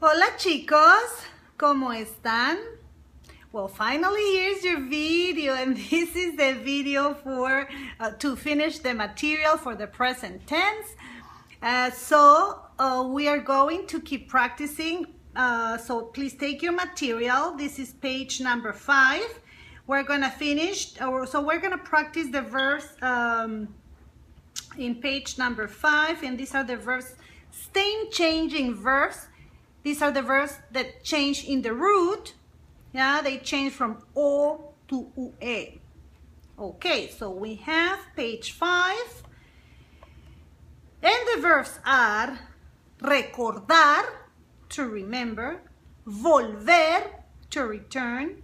Hola chicos, ¿cómo están? Well, finally here's your video, and this is the video for to finish the material for the present tense. We are going to keep practicing, so please take your material. This is page number 5. We're gonna finish, we're gonna practice the verbs in page number 5, and these are the verbs, same changing verbs. These are the verbs that change in the root. Yeah, they change from O to UE. Okay, so we have page 5. And the verbs are recordar, to remember, volver, to return,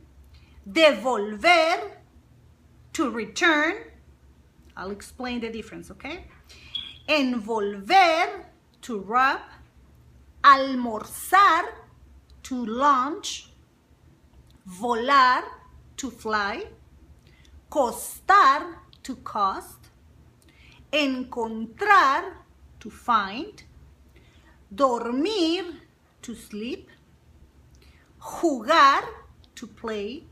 devolver, to return. I'll explain the difference, okay? Envolver, to wrap, almorzar, to lunch, volar, to fly, costar, to cost, encontrar, to find, dormir, to sleep, jugar, to play,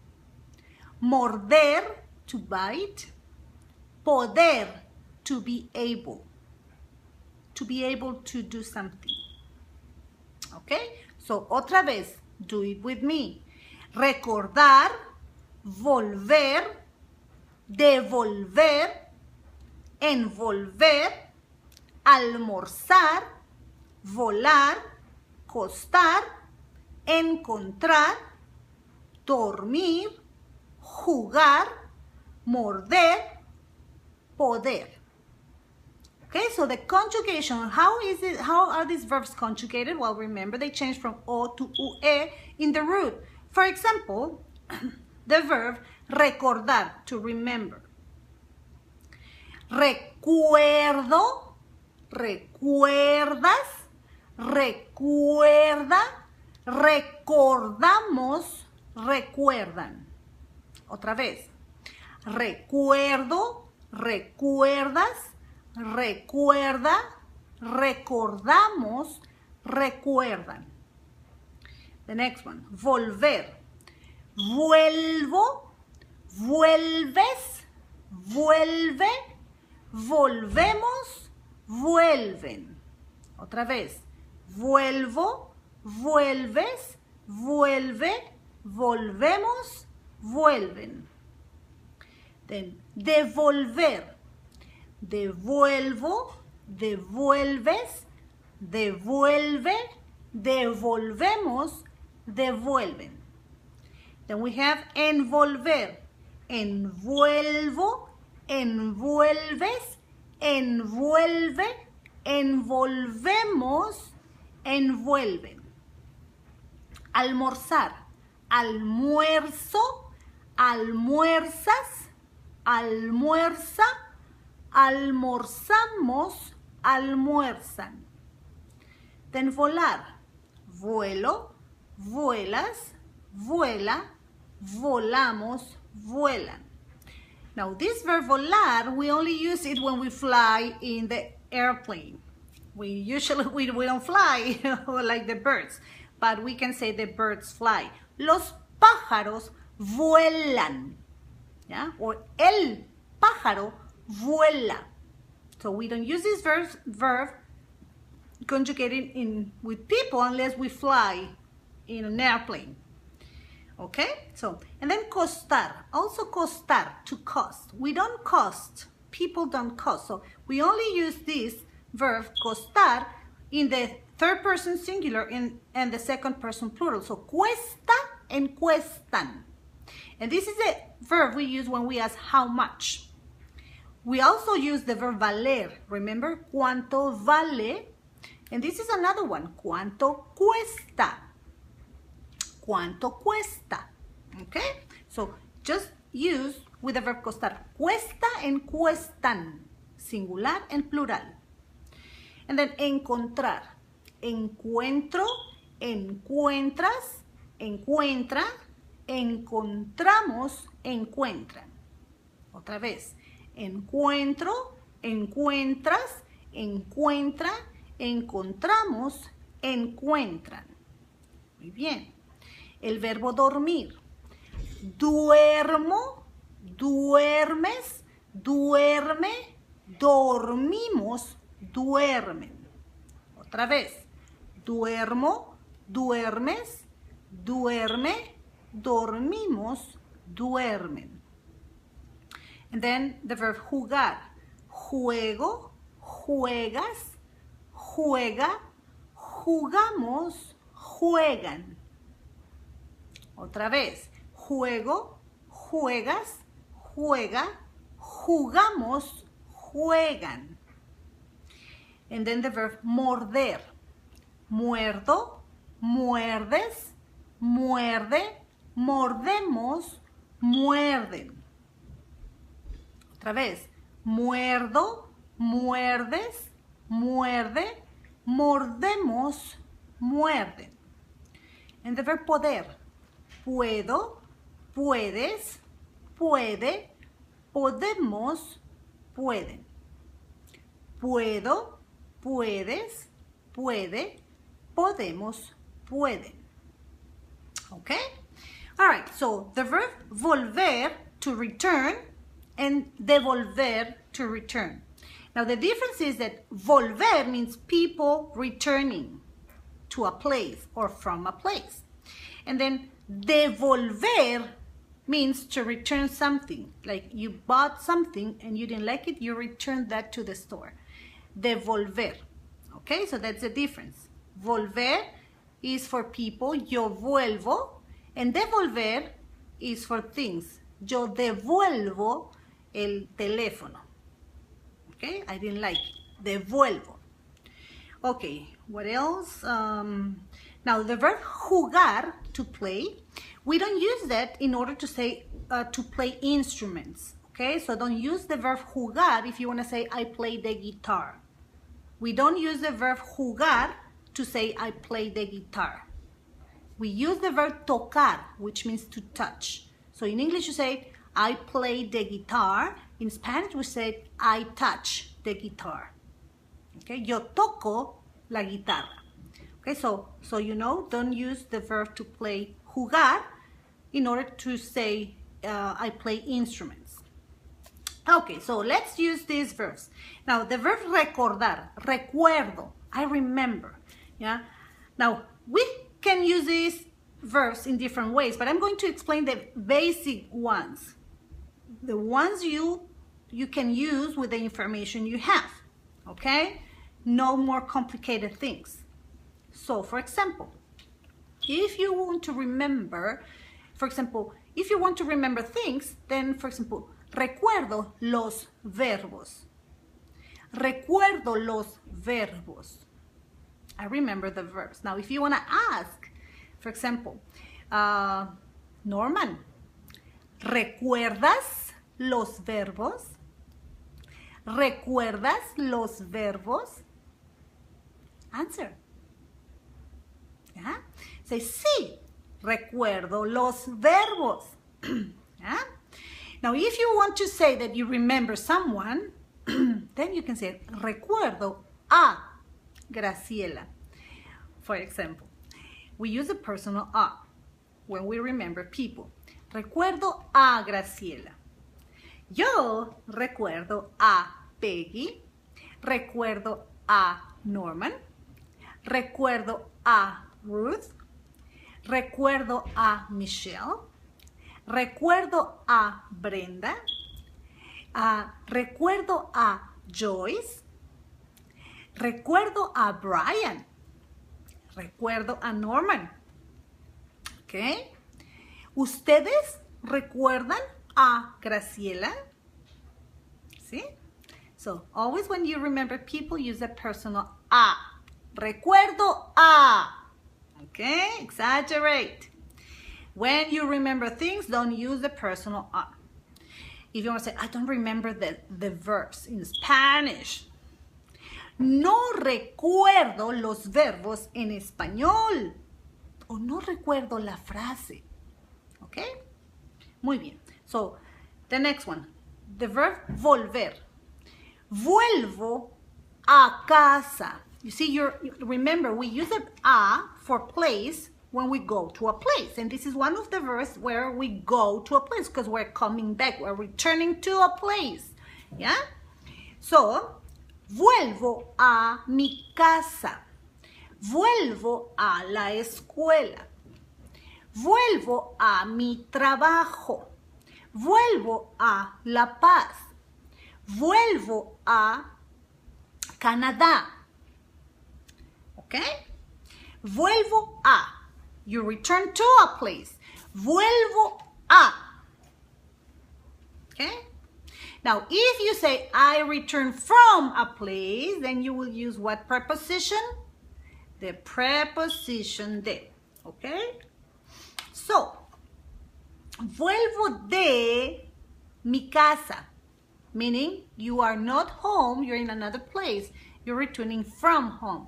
morder, to bite, poder, to be able to do something. Okay, so otra vez, do it with me. Recordar, volver, devolver, envolver, almorzar, volar, costar, encontrar, dormir, jugar, morder, poder. Okay, so the conjugation, how are these verbs conjugated? Well, remember, they change from O to UE in the root. For example, the verb recordar, to remember. Recuerdo, recuerdas, recuerda, recordamos, recuerdan. Otra vez. Recuerdo, recuerdas, recuerda, recordamos, recuerdan. The next one, volver. Vuelvo, vuelves, vuelve, volvemos, vuelven. Otra vez. Vuelvo, vuelves, vuelve, volvemos, vuelven. Then, devolver. Devuelvo, devuelves, devuelve, devolvemos, devuelven. Then we have envolver. Envuelvo, envuelves, envuelve, envolvemos, envuelven. Almorzar. Almuerzo, almuerzas, almuerza, almorzamos, almuerzan. Then volar. Vuelo, vuelas, vuela, volamos, vuelan. Now this verb volar, we only use it when we fly in the airplane. We don't fly like the birds, but we can say the birds fly. Los pájaros vuelan. Yeah? Or el pájaro vuela. So we don't use this verb conjugated with people unless we fly in an airplane. Okay? So, and then costar. Also costar, to cost. We don't cost. People don't cost. So we only use this verb costar in the third person singular and the second person plural. So cuesta and cuestan. And this is a verb we use when we ask how much. We also use the verb valer. Remember, cuánto vale? And this is another one, cuánto cuesta. Cuánto cuesta. Okay? So just use with the verb costar. Cuesta and cuestan. Singular and plural. And then encontrar. Encuentro, encuentras, encuentra, encontramos, encuentran. Otra vez. Encuentro, encuentras, encuentra, encontramos, encuentran. Muy bien. El verbo dormir. Duermo, duermes, duerme, dormimos, duermen. Otra vez. Duermo, duermes, duerme, dormimos, duermen. And then the verb jugar. Juego, juegas, juega, jugamos, juegan. Otra vez. Juego, juegas, juega, jugamos, juegan. And then the verb morder. Muerdo, muerdes, muerde, mordemos, muerden. Otra vez. Muerdo, muerdes, muerde, mordemos, muerden. And the verb poder. Puedo, puedes, puede, podemos, pueden. Puedo, puedes, puede, podemos, pueden. Okay? All right, so the verb volver, to return, and devolver, to return. Now the difference is that volver means people returning to a place or from a place. And then devolver means to return something. Like you bought something and you didn't like it, you returned that to the store. Devolver. Okay, so that's the difference. Volver is for people, yo vuelvo, and devolver is for things. Yo devuelvo el teléfono. Okay, I didn't like it. Devuelvo. Okay, what else? Now the verb jugar, to play, we don't use that in order to say to play instruments. Okay, so don't use the verb jugar if you want to say I play the guitar. We don't use the verb jugar to say I play the guitar. We use the verb tocar, which means to touch. So in English you say I play the guitar. In Spanish we say I touch the guitar. Okay, yo toco la guitarra. Okay, so you know, don't use the verb to play jugar in order to say I play instruments. Okay, so let's use these verbs. Now the verb recordar, recuerdo, I remember. Yeah. Now we can use these verbs in different ways, but I'm going to explain the basic ones. The ones you can use with the information you have. Okay? No more complicated things. So, for example, if you want to remember, if you want to remember things, then, for example, recuerdo los verbos. Recuerdo los verbos. I remember the verbs. Now, if you want to ask, for example, Norman, ¿recuerdas los verbos? ¿Recuerdas los verbos? Answer. Yeah? Say, sí, recuerdo los verbos. Yeah? Now, if you want to say that you remember someone, then you can say, recuerdo a Graciela. For example, we use a personal a when we remember people. Recuerdo a Graciela. Yo recuerdo a Peggy. Recuerdo a Norman. Recuerdo a Ruth. Recuerdo a Michelle. Recuerdo a Brenda. Recuerdo a Joyce. Recuerdo a Brian. Recuerdo a Norman. ¿Ok? ¿Ustedes recuerdan a Graciela? ¿Sí? So, always when you remember people, use a personal a. Recuerdo a. Okay? Exaggerate. When you remember things, don't use the personal a. If you want to say, I don't remember the verbs in Spanish. No recuerdo los verbos en español. O no recuerdo la frase. Okay? Muy bien. So, the next one. The verb volver. Vuelvo a casa. You see, remember, we use the a for place when we go to a place. And this is one of the verbs where we go to a place because we're coming back, we're returning to a place. Yeah? So, vuelvo a mi casa. Vuelvo a la escuela. Vuelvo a mi trabajo. Vuelvo a La Paz. Vuelvo a Canadá. Okay? Vuelvo a. You return to a place. Vuelvo a. Okay? Now, if you say, I return from a place, then you will use what preposition? The preposition de. Okay? So, vuelvo de mi casa. Meaning, you are not home, you're in another place. You're returning from home.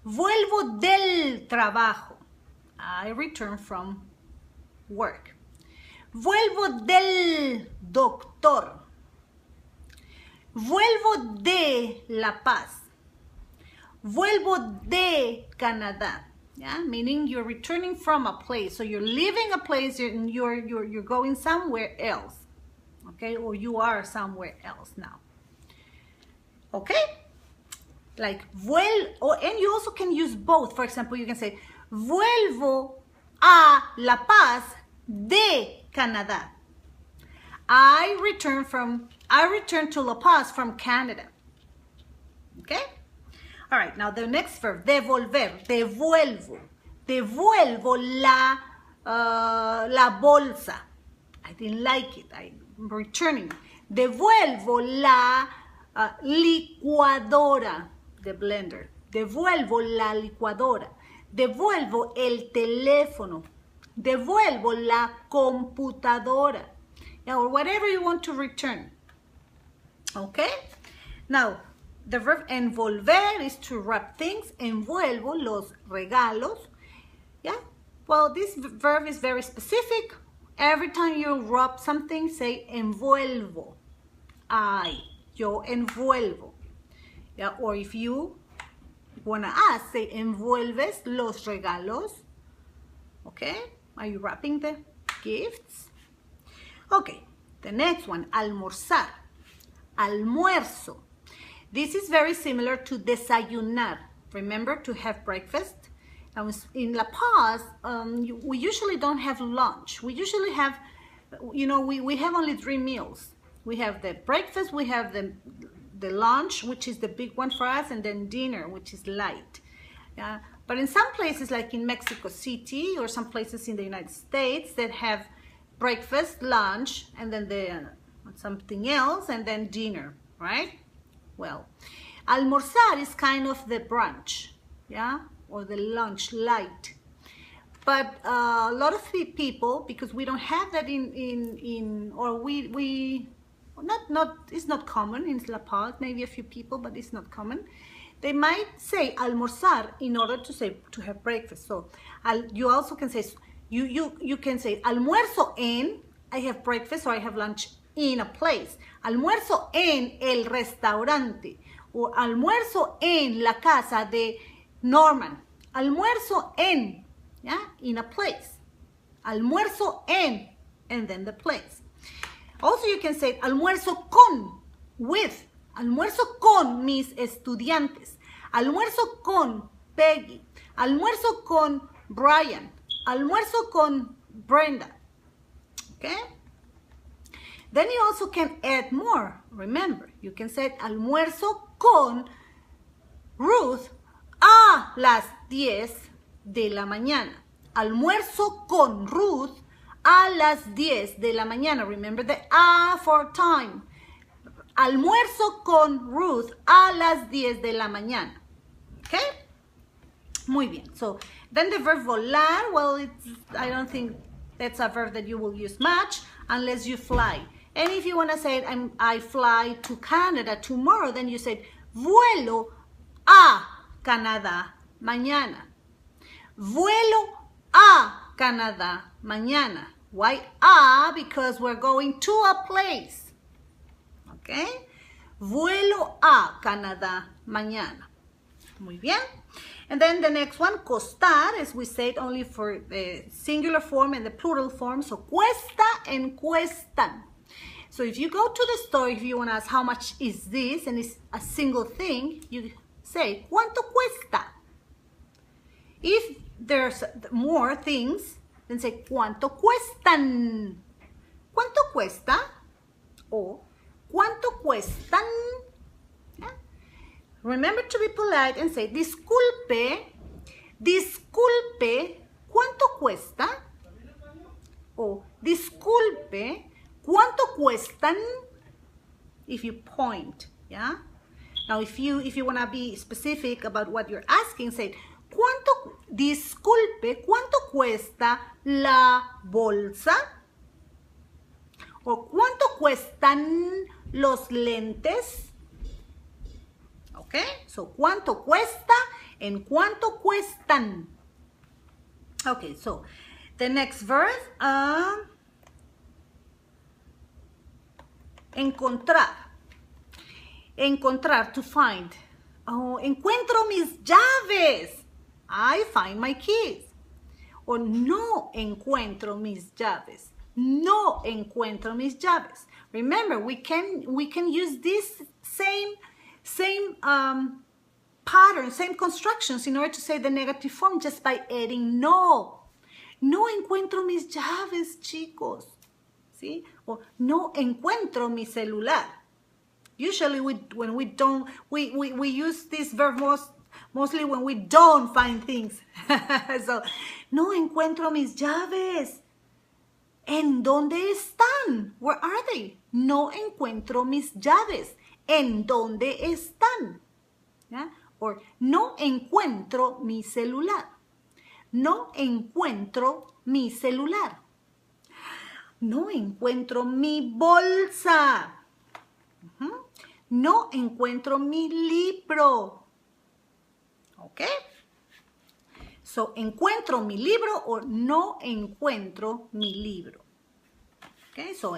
Vuelvo del trabajo. I return from work. Vuelvo del doctor. Vuelvo de La Paz. Vuelvo de Canadá. Yeah, meaning you're returning from a place. So you're leaving a place and you're going somewhere else. Okay, or you are somewhere else now. Okay? Like and you also can use both. For example, you can say vuelvo a La Paz de Canadá. I return to La Paz from Canada. Okay? All right, now the next verb, devolver, devuelvo. Devuelvo la bolsa. I didn't like it. I'm returning. Devuelvo la licuadora, the blender. Devuelvo la licuadora. Devuelvo el teléfono. Devuelvo la computadora. Or whatever you want to return. Okay? Now, the verb envolver is to wrap things. Envuelvo los regalos. Yeah? Well, this verb is very specific. Every time you wrap something, say envuelvo. Yo envuelvo. Yeah? Or if you want to ask, say envuelves los regalos. Okay? Are you wrapping the gifts? Okay, the next one, almorzar, almuerzo. This is very similar to desayunar. Remember to have breakfast? Now in La Paz, we usually don't have lunch. We usually have, we have only 3 meals. We have the breakfast, we have the lunch, which is the big one for us, and then dinner, which is light. But in some places, like in Mexico City, or some places in the United States that have breakfast, lunch, and then something else, and then dinner, right? Well, almorzar is kind of the brunch, yeah, or the lunch light. But a lot of people, because we don't have that it's not common in La Paz, maybe a few people, but it's not common. They might say almorzar in order to have breakfast. So you also can say, you can say almuerzo en, I have breakfast or I have lunch in a place. Almuerzo en el restaurante. O almuerzo en la casa de Norman. Almuerzo en, yeah, in a place. Almuerzo en, and then the place. Also you can say almuerzo con, with. Almuerzo con mis estudiantes. Almuerzo con Peggy. Almuerzo con Brian. Almuerzo con Brenda. Okay? Then you also can add more. Remember, you can say almuerzo con Ruth a las 10 de la mañana. Almuerzo con Ruth a las 10 de la mañana. Remember the a for time. Almuerzo con Ruth a las 10 de la mañana. Okay? Muy bien. So, then the verb volar, well, I don't think that's a verb that you will use much unless you fly. And if you want to say, I fly to Canada tomorrow, then you say, vuelo a Canadá mañana. Vuelo a Canadá mañana. Why a? Because we're going to a place. Okay? Vuelo a Canadá mañana. Muy bien. And then the next one, costar, as we said, only for the singular form and the plural form. So cuesta and cuestan. So if you go to the store, if you want to ask how much is this, and it's a single thing, you say, ¿cuánto cuesta? If there's more things, then say, ¿cuánto cuestan? ¿Cuánto cuesta? Or, ¿cuánto cuestan? Yeah. Remember to be polite and say, disculpe, disculpe, ¿cuánto cuesta? Or, disculpe, ¿cuánto cuestan? If you point, yeah? Now, if you want to be specific about what you're asking, say, disculpe, ¿cuánto cuesta la bolsa? ¿O cuánto cuestan los lentes? Okay, so ¿cuánto cuesta and cuánto cuestan? Okay, so the next verb, encontrar. Encontrar, to find. Oh, encuentro mis llaves. I find my keys. O no encuentro mis llaves. No encuentro mis llaves. Remember, we can use this same pattern, same constructions in order to say the negative form just by adding no. No encuentro mis llaves, chicos. ¿Sí? O no encuentro mi celular. Usually when we don't, we use this verb mostly when we don't find things. So, no encuentro mis llaves. ¿En dónde están? Where are they? No encuentro mis llaves. ¿En dónde están? Yeah? Or, no encuentro mi celular. No encuentro mi celular. No encuentro mi bolsa. No encuentro mi libro. Okay? So, encuentro mi libro or no encuentro mi libro. Okay? So,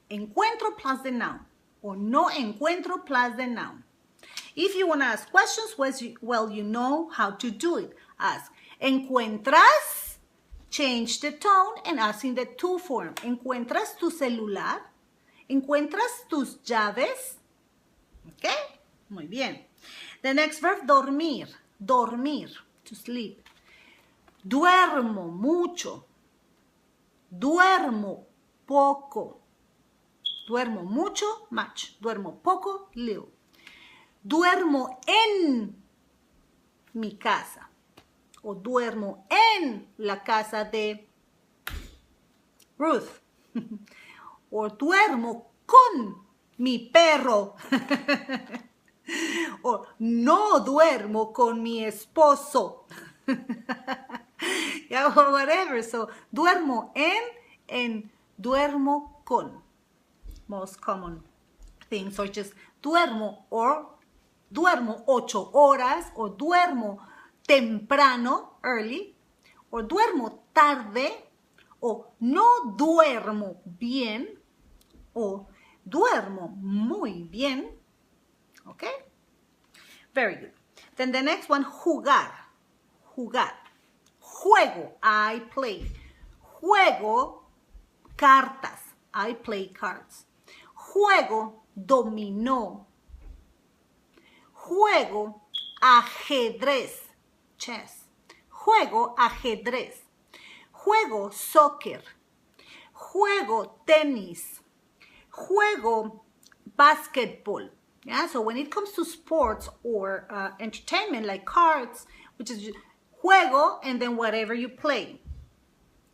encuentro plus the noun or no encuentro plus the noun. If you want to ask questions, well, you know how to do it. Ask, ¿encuentras? Change the tone and ask in the to form. ¿Encuentras tu celular? ¿Encuentras tus llaves? Okay? Muy bien. The next verb, dormir. Dormir, to sleep. Duermo mucho. Duermo poco. Duermo mucho, much. Duermo poco, little. Duermo en mi casa. O duermo en la casa de Ruth. O duermo con mi perro. O no duermo con mi esposo. Yeah, or whatever. So, duermo en and duermo con. Most common things. Or just duermo or duermo 8 horas. Or duermo temprano, early. Or duermo tarde. O no duermo bien. O duermo muy bien. Okay? Very good. Then the next one, jugar. Jugar. Juego, I play. Juego cartas. I play cards. Juego dominó. Juego ajedrez. Chess. Juego ajedrez. Juego soccer. Juego tenis. Juego basketball. Yeah, so when it comes to sports or entertainment like cards, which is juego and then whatever you play.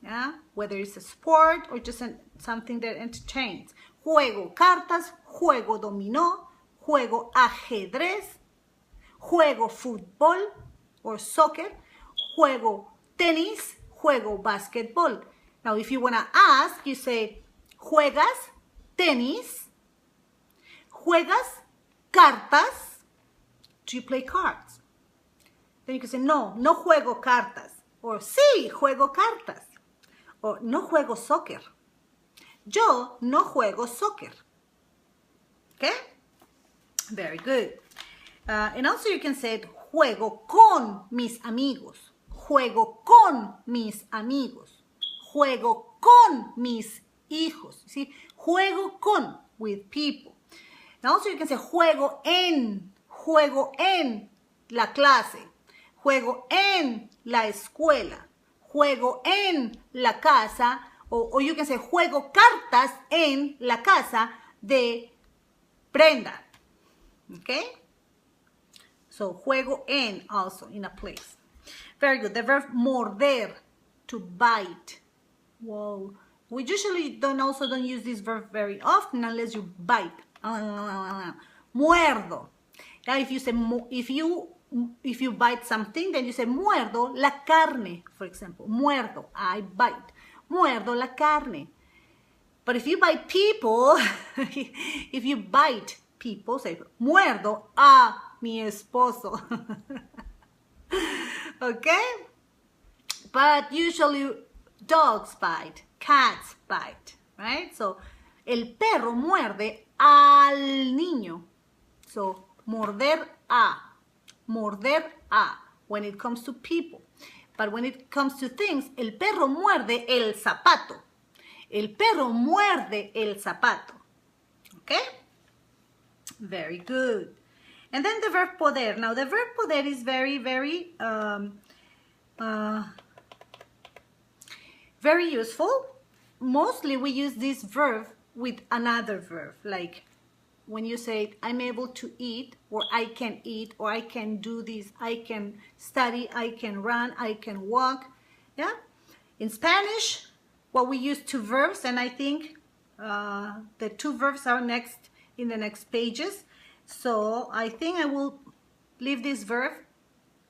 Yeah, whether it's a sport or just something that entertains. Juego cartas, juego dominó, juego ajedrez, juego fútbol or soccer, juego tenis, juego basketball. Now, if you want to ask, you say, ¿juegas tenis? ¿Juegas cartas? Do you play cards? Then you can say, no, no juego cartas. Or, sí, juego cartas. Or, no juego soccer. Yo no juego soccer. Okay? Very good. And also you can say, juego con mis amigos. Juego con mis amigos. Juego con mis hijos. ¿Sí? Juego con, with people. And also you can say juego en la clase. Juego en la escuela. Juego en la casa. O you can say juego cartas en la casa de Brenda. Okay? So juego en also in a place. Very good. The verb morder, to bite. Whoa. We usually don't use this verb very often unless you bite. Muerdo. Now if you bite something, then you say muerdo la carne, for example. Muerdo, I bite. Muerdo la carne. But if you bite people, say muerdo a mi esposo. Okay? But usually dogs bite, cats bite, right? So, el perro muerde al niño. So, morder a, when it comes to people. But when it comes to things, el perro muerde el zapato. El perro muerde el zapato. Okay? Very good. And then the verb poder. Now, the verb poder is very, very, very useful. Mostly we use this verb with another verb, like when you say, I'm able to eat, or I can eat, or I can do this, I can study, I can run, I can walk. Yeah? In Spanish, well, we use two verbs, and I think the two verbs are in the next pages. So I think I will leave this verb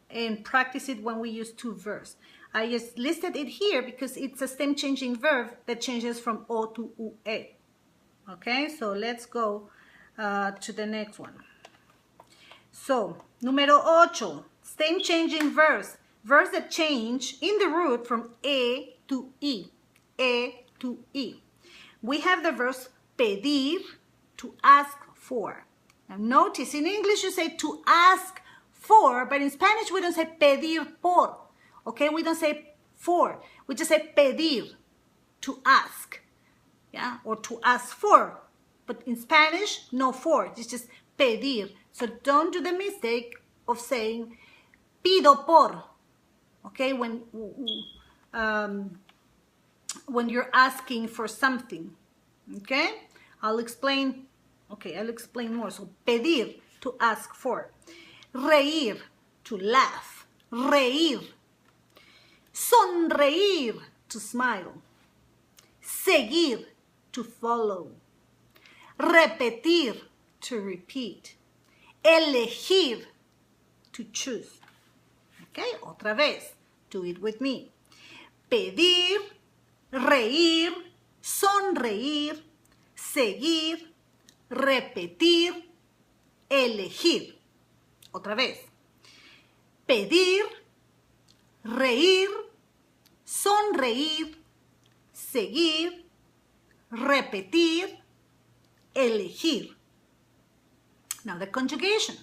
and practice it when we use two verbs. I just listed it here because it's a stem changing verb that changes from O to UE. Okay, so let's go to the next one. So, número 8, stem changing verbs. Verbs that change in the root from E to E. E to E. We have the verbs pedir, to ask for. Now notice, in English you say to ask for, but in Spanish we don't say pedir por. Okay, we don't say for. We just say pedir, to ask. Yeah, or to ask for. But in Spanish, no for. It's just pedir. So don't do the mistake of saying pido por. Okay, when you're asking for something. Okay, I'll explain more. So pedir, to ask for. Reír, to laugh. Reír. Sonreír, to smile. Seguir, to follow. Repetir, to repeat. Elegir, to choose. Okay, otra vez. Do it with me. Pedir, reír, sonreír, seguir, repetir, elegir. Otra vez. Pedir, reír, sonreír, seguir, repetir, elegir. Now the conjugation.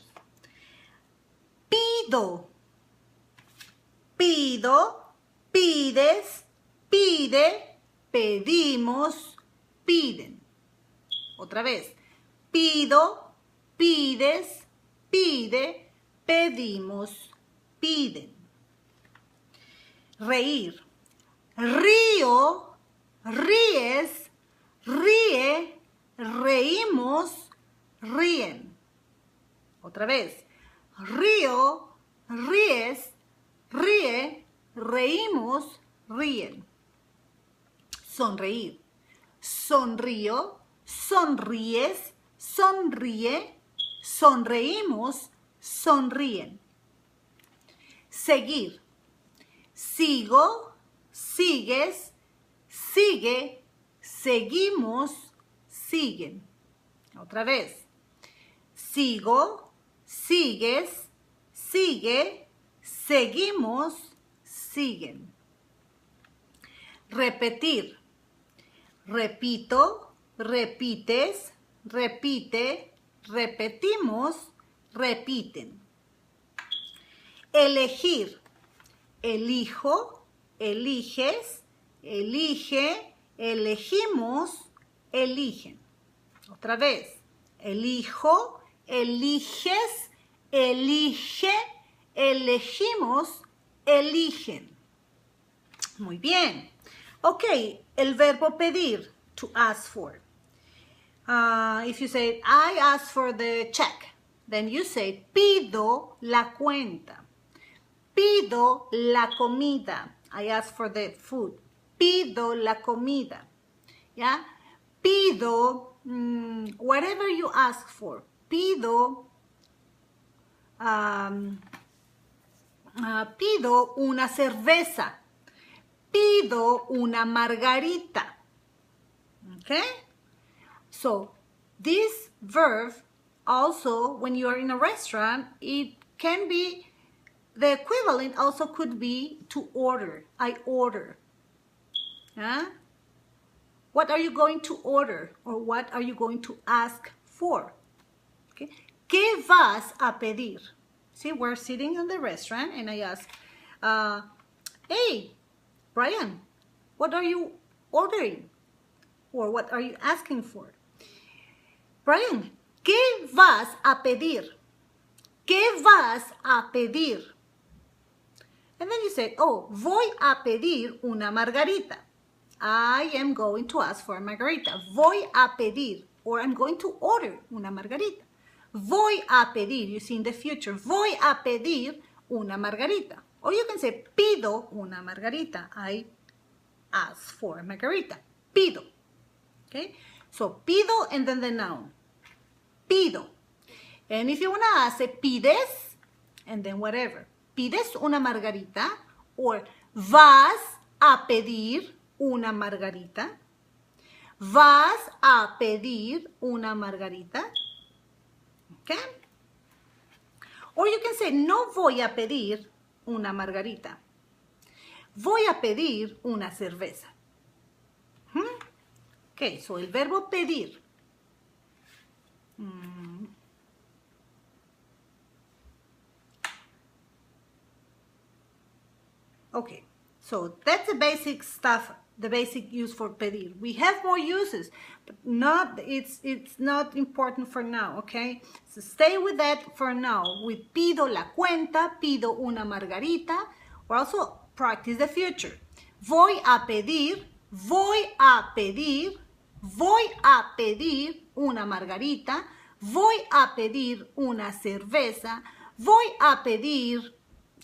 Pido, pido, pides, pide, pedimos, piden. Otra vez. Pido, pides, pide, pedimos, piden. Reír. Río, ríes, ríe, reímos, ríen. Otra vez. Río, ríes, ríe, reímos, ríen. Sonreír. Sonrío, sonríes, sonríe, sonreímos, sonríen. Seguir. Sigo, sigues, sigue, seguimos, siguen. Otra vez. Sigo, sigues, sigue, seguimos, siguen. Repetir. Repito, repites, repite, repetimos, repiten. Elegir. Elijo, eliges, elige, elegimos, eligen. Otra vez. Elijo, eliges, elige, elegimos, eligen. Muy bien. Ok, el verbo pedir, to ask for. If you say, I ask for the check, then you say, pido la cuenta. Pido la comida. I ask for the food. Pido la comida. Yeah? Pido, whatever you ask for. Pido, pido una cerveza. Pido una margarita. Okay? So, this verb also, when you are in a restaurant, it can be, the equivalent also could be to order. I order. Huh? What are you going to order? Or what are you going to ask for? Okay? ¿Qué vas a pedir? See, we're sitting in the restaurant and I ask, hey, Brian, what are you ordering? Or what are you asking for? Brian, ¿qué vas a pedir? ¿Qué vas a pedir? And then you say, oh, voy a pedir una margarita. I am going to ask for a margarita. Voy a pedir, or I'm going to order una margarita. Voy a pedir, you see in the future, voy a pedir una margarita. Or you can say, pido una margarita. I ask for a margarita. Pido. Okay? So, pido and then the noun. Pido. And if you want to ask, say, pides, and then whatever. Pides una margarita, or vas a pedir una margarita. Vas a pedir una margarita. Okay? Or you can say, no voy a pedir una margarita. Voy a pedir una cerveza. Okay, so el verbo pedir. Okay, so that's the basic stuff, the basic use for pedir. We have more uses, but it's not important for now, okay? So stay with that for now. With pido la cuenta, pido una margarita, or also practice the future. Voy a pedir, voy a pedir, voy a pedir una margarita, voy a pedir una cerveza, voy a pedir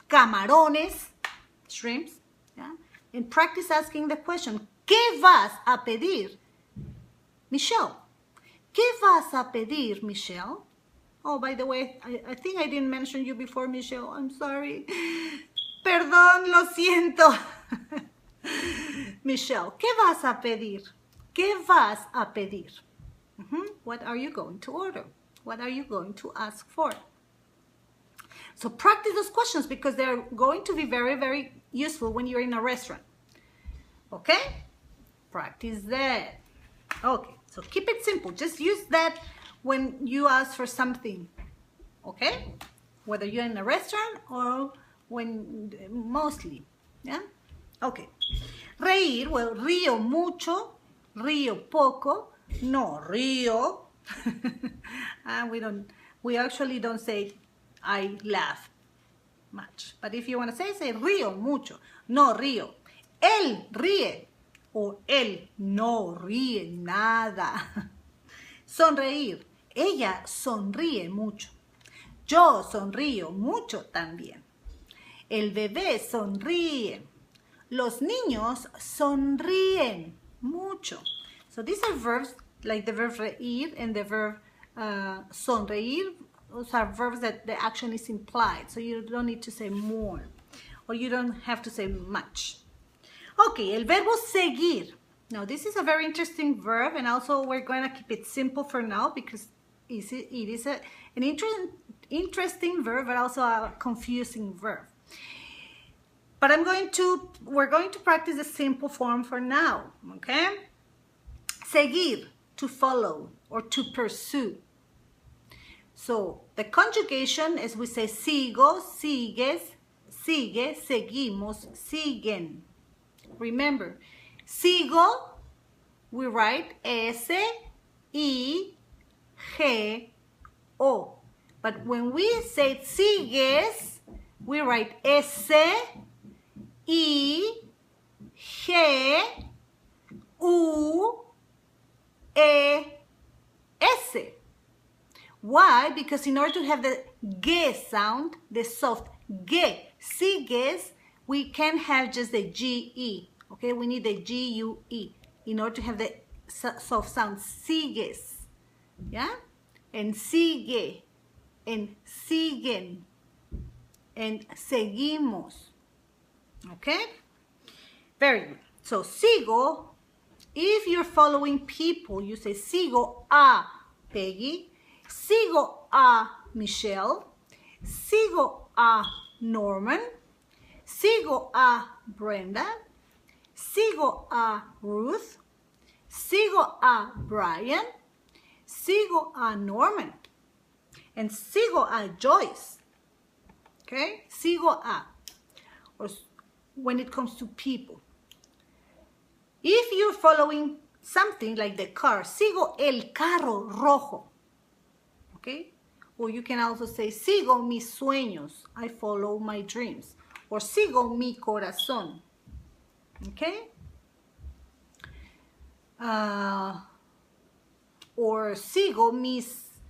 camarones, shrimps, yeah? And practice asking the question, ¿qué vas a pedir, Michelle? ¿Qué vas a pedir, Michelle? Oh, by the way, I think I didn't mention you before, Michelle. I'm sorry. Perdón, lo siento. Michelle, ¿qué vas a pedir? ¿Qué vas a pedir? What are you going to order? What are you going to ask for? So practice those questions because they're going to be very, very useful when you're in a restaurant. Okay? Practice that. Okay, so keep it simple. Just use that when you ask for something. Okay? Whether you're in a restaurant or when mostly. Yeah? Okay. Reír, well, río mucho, río poco, no río. We actually don't say I laugh much. But if you want to say río mucho, no río. Él ríe o él no ríe nada. Sonreír. Ella sonríe mucho. Yo sonrío mucho también. El bebé sonríe. Los niños sonríen mucho. So these are verbs like the verb reír and the verb sonreír. Those are verbs that the action is implied. So you don't need to say more. Or you don't have to say much. Okay, el verbo seguir. Now this is a very interesting verb and also we're going to keep it simple for now because it is an interesting verb but also a confusing verb. But we're going to practice the simple form for now, okay? Seguir, to follow or to pursue. So the conjugation is we say sigo, sigues, sigue, seguimos, siguen. Remember, sigo, we write S-I-G-O. But when we say sigues, we write S-I-G-U-E-S. Why? Because in order to have the G sound, the soft G, sigues, we can't have just the G-E. Okay, we need the G-U-E in order to have the soft sound. Sigues. Yeah? And sigue. And siguen. And seguimos. Okay? Very good. So, sigo. If you're following people, you say sigo a Peggy. Sigo a Michelle. Sigo a Norman. Sigo a Brenda. Sigo a Ruth. Sigo a Brian. Sigo a Norman. And sigo a Joyce. Okay? Sigo a. Or when it comes to people. If you're following something like the car, sigo el carro rojo. Okay? Or you can also say, sigo mis sueños. I follow my dreams. Or sigo mi corazón. Okay? Or sigo mis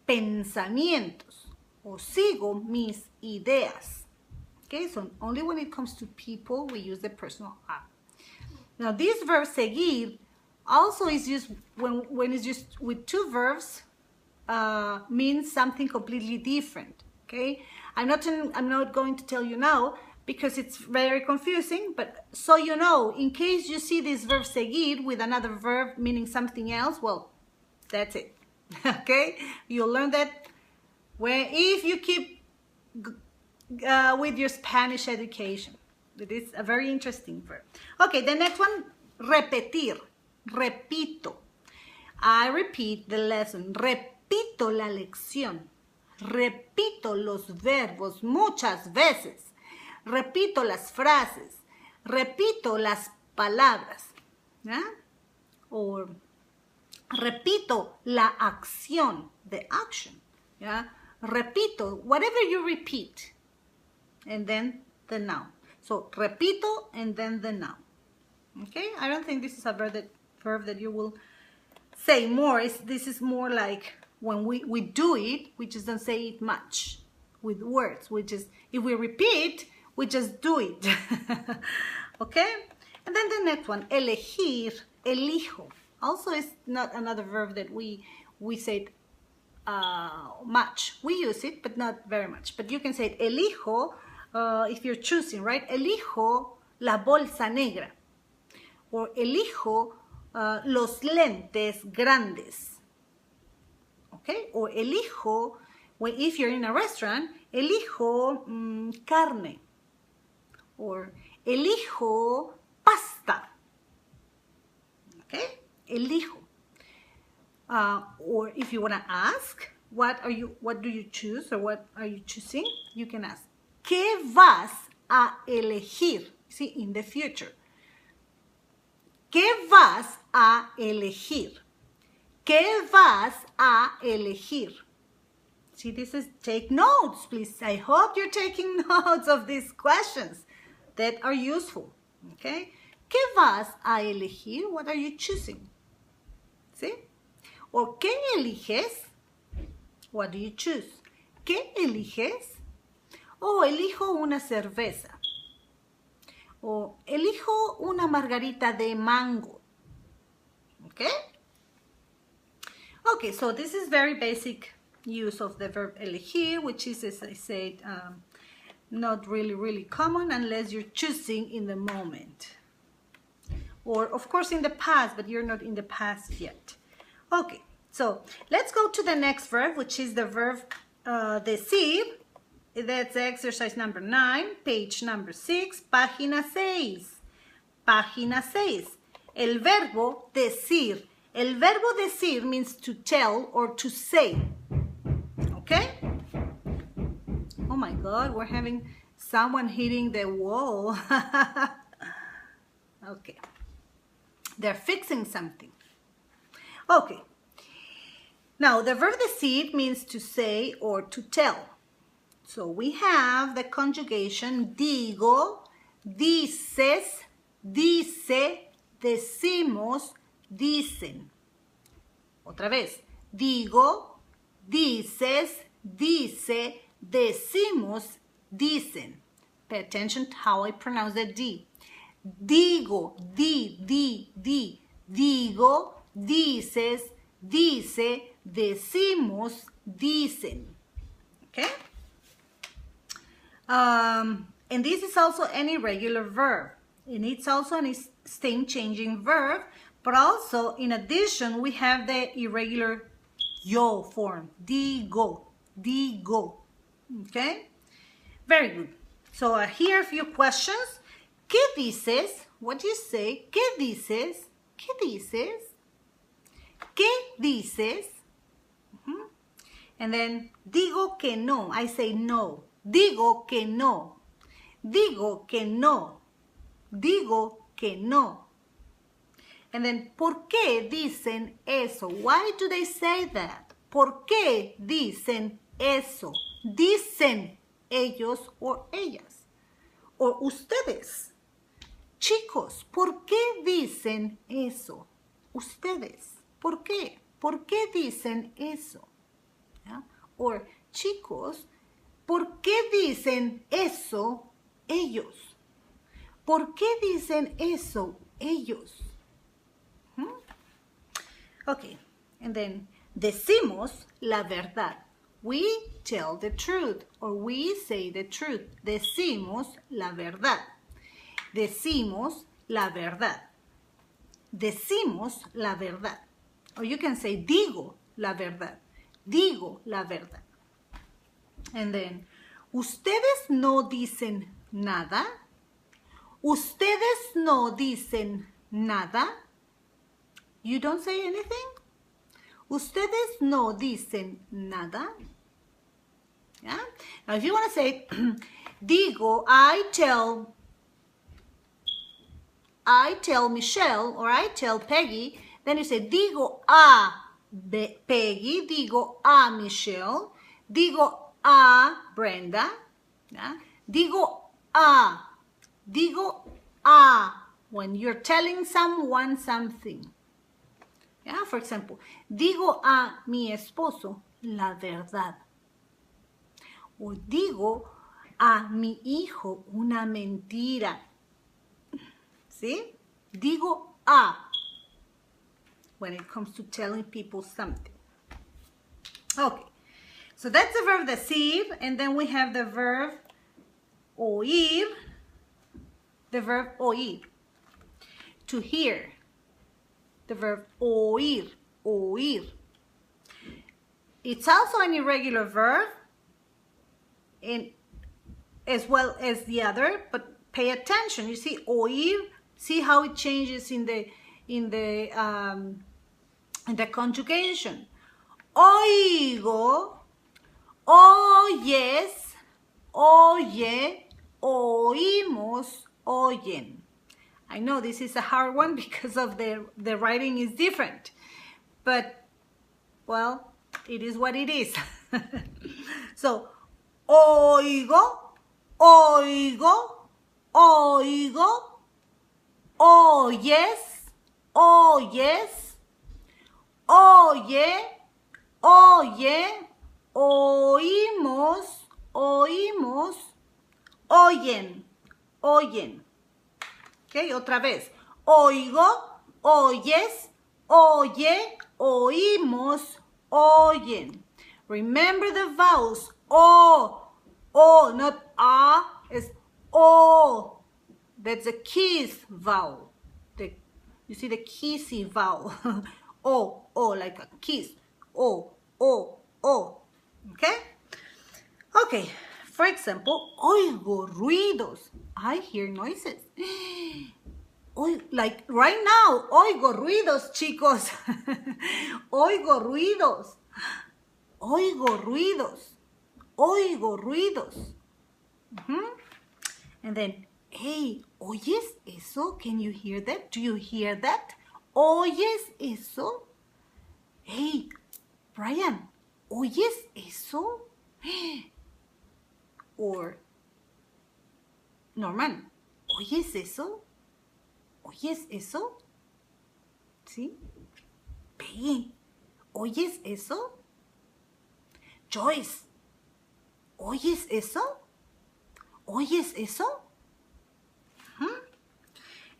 pensamientos. Or sigo mis ideas. Okay? So only when it comes to people, we use the personal I. Now, this verb seguir also is used when it's used with two verbs, means something completely different. Okay, I'm not going to tell you now because it's very confusing. But so you know, in case you see this verb seguir with another verb meaning something else, well, that's it. Okay, you'll learn that if you keep with your Spanish education. It is a very interesting verb. Okay, the next one, repetir. Repito. I repeat the lesson. Repito la lección. Repito los verbos muchas veces. Repito las frases. Repito las palabras. ¿Yeah? Or repito la acción. The action. ¿Yeah? Repito, whatever you repeat. And then the noun. So, repito, and then the noun. Okay? I don't think this is a verb that you will say more. This is more like when we do it, we just don't say it much with words. If we repeat, we just do it. Okay? And then the next one, elegir, elijo. Also, it's not another verb that we say much. We use it, but not very much. But you can say it, elijo, if you're choosing, right? Elijo la bolsa negra. Or elijo los lentes grandes. Okay? Or elijo, if you're in a restaurant, elijo carne. Or elijo pasta. Okay? Elijo. Or if you want to ask, what do you choose, or what are you choosing? You can ask, ¿qué vas a elegir? See, in the future. ¿Qué vas a elegir? ¿Qué vas a elegir? See, this is, take notes, please. I hope you're taking notes of these questions that are useful. Okay? ¿Qué vas a elegir? What are you choosing? See? Or ¿qué eliges? What do you choose? ¿Qué eliges? Oh, elijo una cerveza. O elijo una margarita de mango. Okay? Okay, so this is very basic use of the verb elegir, which is, as I said, not really common unless you're choosing in the moment. Or, of course, in the past, but you're not in the past yet. Okay, so let's go to the next verb, which is the verb decir. That's exercise number 9, page number 6, página 6. Página 6. El verbo decir. El verbo decir means to tell or to say. Okay? Oh my God, we're having someone hitting the wall. Okay. They're fixing something. Okay. Now, the verb decir means to say or to tell. So we have the conjugation digo, dices, dice, decimos, dicen. Otra vez. Digo, dices, dice, decimos, dicen. Pay attention to how I pronounce the D. Digo, digo, dices, dice, decimos, dicen. Okay? And this is also an irregular verb. And it's also a stem-changing verb, but also, in addition, we have the irregular yo form. Digo, digo. Okay? Very good. So here are a few questions. ¿Qué dices? What do you say? ¿Qué dices? ¿Qué dices? ¿Qué dices? And then, digo que no. I say no. Digo que no. Digo que no. Digo que no. And then, ¿por qué dicen eso? Why do they say that? ¿Por qué dicen eso? Dicen ellos o ellas. O ustedes. Chicos, ¿por qué dicen eso? Ustedes. ¿Por qué? ¿Por qué dicen eso? ¿Ya? O chicos, ¿por qué dicen eso ellos? ¿Por qué dicen eso ellos? Okay, and then decimos la verdad. We tell the truth, or we say the truth. Decimos la verdad. Decimos la verdad. Decimos la verdad. Or you can say digo la verdad. Digo la verdad. And then, ¿ustedes no dicen nada? ¿Ustedes no dicen nada? You don't say anything? ¿Ustedes no dicen nada? Yeah? Now, if you want to say, digo, I tell Michelle, or I tell Peggy, then you say, digo a Peggy, digo a Michelle, digo a Brenda, yeah? Digo a, when you're telling someone something. Yeah? For example, digo a mi esposo la verdad. O digo a mi hijo una mentira. ¿Sí? Digo a when it comes to telling people something. Okay. So that's the verb decir, and then we have the verb oír. The verb oír. To hear. The verb oír, oír. It's also an irregular verb, and as well as the other, but pay attention. You see, oír, see how it changes in the conjugation. Oigo, oyes, oye, oímos, oyen. I know this is a hard one because of the writing is different, but, well, it is what it is. So, oigo, oigo, oigo, oyes, oyes, oye, oye, oímos, oímos, oyen, oyen. Okay, otra vez. Oigo, oyes, oye, oímos, oyen. Remember the vowels. O, not a, it's o. That's a kiss vowel. You see the kissy vowel. O, like a kiss. O. Okay? Okay. For example, oigo ruidos. I hear noises. Like right now, oigo ruidos, chicos. Oigo ruidos. Oigo ruidos. Oigo ruidos. And then, hey, ¿oyes eso? Can you hear that? Do you hear that? ¿Oyes eso? Hey, Brian, ¿oyes eso? Or, Norman, ¿oyes eso? ¿Oyes eso? ¿Sí? Peggy, ¿oyes eso? Joyce, ¿oyes eso? ¿Oyes eso?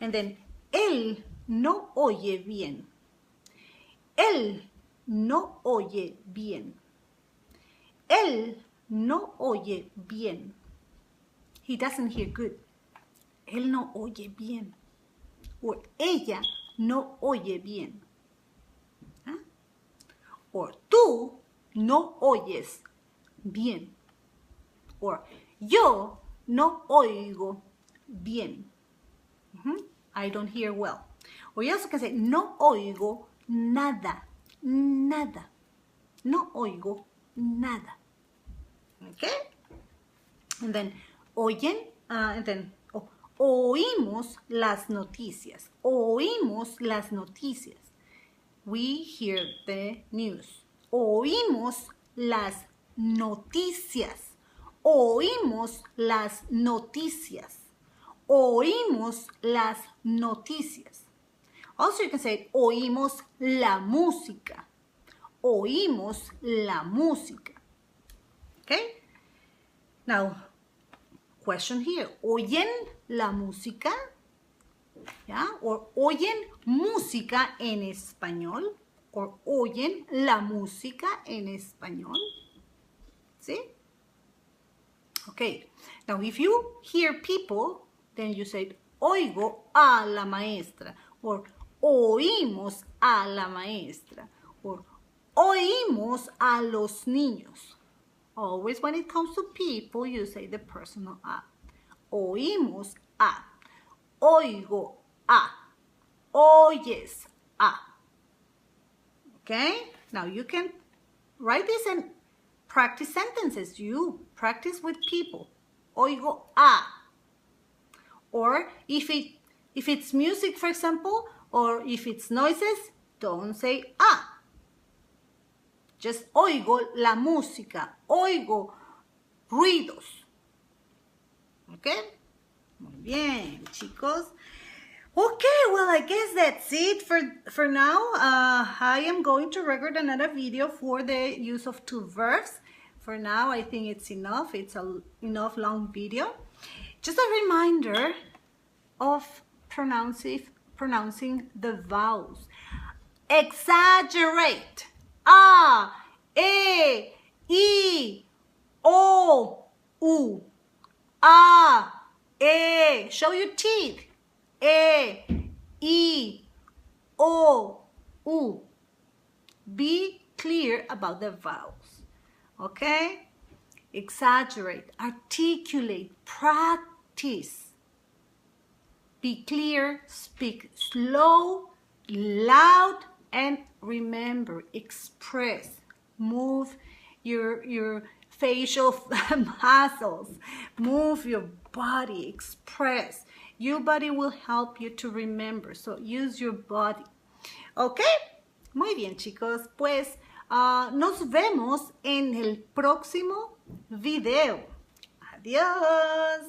And then, él no oye bien. Él no oye bien. Él no oye bien. He doesn't hear good. Él no oye bien. Or ella no oye bien. Or tú no oyes bien. Or yo no oigo bien. I don't hear well. Or you also can say no oigo nada. Nada. No oigo nada. Okay? And then oyen, and then oímos las noticias. Oímos las noticias. We hear the news. Oímos las noticias. Oímos las noticias. Oímos las noticias. Also you can say oímos la música. Oímos la música. Okay? Now, question here. ¿Oyen la música? ¿Ya? O ¿oyen música en español? O ¿oyen la música en español? ¿Sí? Okay. Now, if you hear people, then you say, oigo a la maestra. Or oímos a la maestra. Or oímos a los niños. Always when it comes to people, you say the personal a. Oímos a. Oigo a. Oyes a. Okay? Now you can write this and practice sentences. You practice with people. Oigo a. Or if it's music, for example, or if it's noises, don't say a. Just oigo la música. Oigo ruidos. Okay? Muy bien, chicos. Okay, well, I guess that's it for now. I am going to record another video for the use of two verbs. For now, I think it's enough. It's enough long video. Just a reminder of pronouncing the vowels. Exaggerate. A, E, I, O, U. A, E. Show your teeth. E, I, O, U. Be clear about the vowels. Okay? Exaggerate, articulate, practice. Be clear, speak slow, loud, and remember, express. Move your facial muscles. Move your body, express. Your body will help you to remember, so use your body. ¿Ok? Muy bien, chicos. Pues nos vemos en el próximo video. Adiós.